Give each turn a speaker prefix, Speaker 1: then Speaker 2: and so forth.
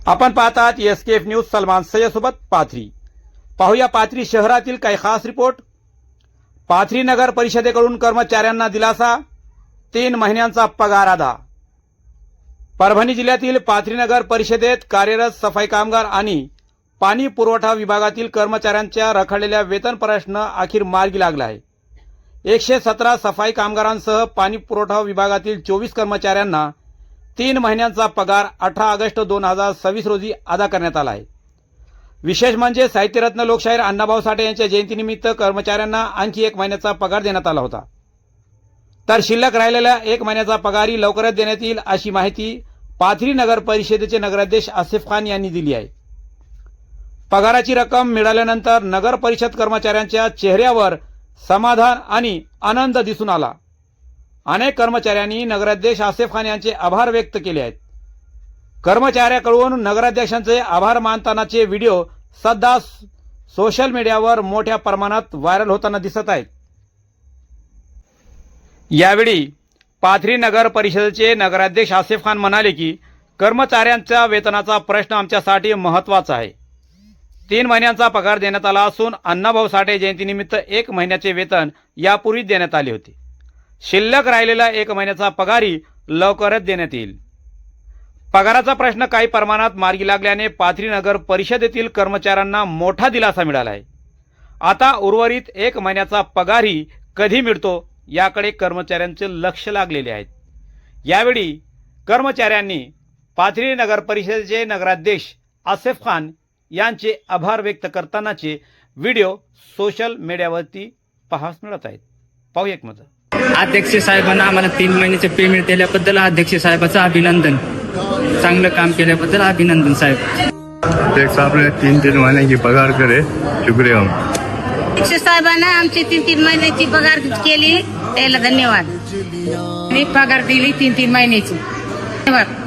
Speaker 1: आपण पाहतात SKF news. Salman सय्यदसोबत Pathri. पाहूया पाथरी शहरातील काही खास रिपोर्ट. पाथरी नगर परिषदेकडून कर्मचाऱ्यांना दिलासा, 3 महिन्यांचा पगार अदा. परभणी जिल्ह्यातील पाथरी नगर परिषदेत कार्यरत सफाई कामगार आणि पाणी पुरवठा विभागातील कर्मचाऱ्यांच्या रखडलेल्या वेतन प्रश्न अखेर मार्गी लागला आहे. 117 सफाई कामगारांसह पाणी पुरवठा विभागातील 24 कर्मचाऱ्यांना 3 महिन्यांचा पगार 18 ऑगस्ट 2026 रोजी अदा करण्यात आला आहे. विशेष म्हणजे साहित्यरत्न लोकशाहीर अण्णाभाऊ साठे यांच्या जयंतीनिमित्त कर्मचाऱ्यांना आणखी 1 महिन्याचा पगार देण्यात आला होता. तर शिल्लक राहिलेल्या 1 महिन्याचा पगारही लवकरच देण्यात येईल, अशी माहिती पाथरी नगर परिषदेचे नगराध्यक्ष आसिफ खान यांनी दिली आहे. पगाराची रक्कम मिळाल्यानंतर नगर परिषद कर्मचाऱ्यांच्या चेहऱ्यावर समाधान आणि आनंद दिसून आला. अनेक कर्मचाऱ्यांनी नगराध्यक्ष आसिफ खान यांचे आभार व्यक्त केले आहेत. कर्मचाऱ्याकडून नगराध्यक्षांचे आभार मानतानाचे व्हिडिओ सध्या सोशल मीडियावर मोठ्या प्रमाणात व्हायरल होताना दिसत आहेत. यावेळी पाथरी नगर परिषदेचे नगराध्यक्ष आसिफ खान म्हणाले की कर्मचाऱ्यांच्या वेतनाचा प्रश्न आमच्यासाठी महत्त्वाचा आहे. 3 महिन्यांचा पगार देण्यात आला असून अण्णाभाऊ साठे जयंतीनिमित्त 1 महिन्याचे वेतन यापूर्वी देण्यात आले होते. शिल्लक राहिलेला 1 महिन्याचा पगारही लवकरच देण्यात येईल. पगाराचा प्रश्न काही प्रमाणात मार्गी लागल्याने पाथरी नगर परिषदेतील कर्मचाऱ्यांना मोठा दिलासा मिळाला आहे. आता उर्वरित 1 महिन्याचा पगारही कधी मिळतो याकडे कर्मचाऱ्यांचे लक्ष लागलेले आहेत. यावेळी कर्मचाऱ्यांनी पाथरी नगर परिषदेचे नगराध्यक्ष आसिफ खान यांचे आभार व्यक्त करतानाचे व्हिडिओ सोशल मीडियावरती पाहास मिळत आहेत. पाहू एक मजा.
Speaker 2: अध्यक्ष साहेबांना आम्हाला 3 महिन्याचे पेमेंट दिल्याबद्दल अध्यक्ष साहेबांचं अभिनंदन. चांगलं काम केल्याबद्दल अभिनंदन साहेब.
Speaker 3: अध्यक्ष साहब ने 3 महीने की पगार करे, शुक्रिया.
Speaker 4: अध्यक्ष साहेबांना आमची 3 महिन्याची पगार केली, त्याला धन्यवाद.
Speaker 5: मी पगार दिली 3 महिन्याची. धन्यवाद.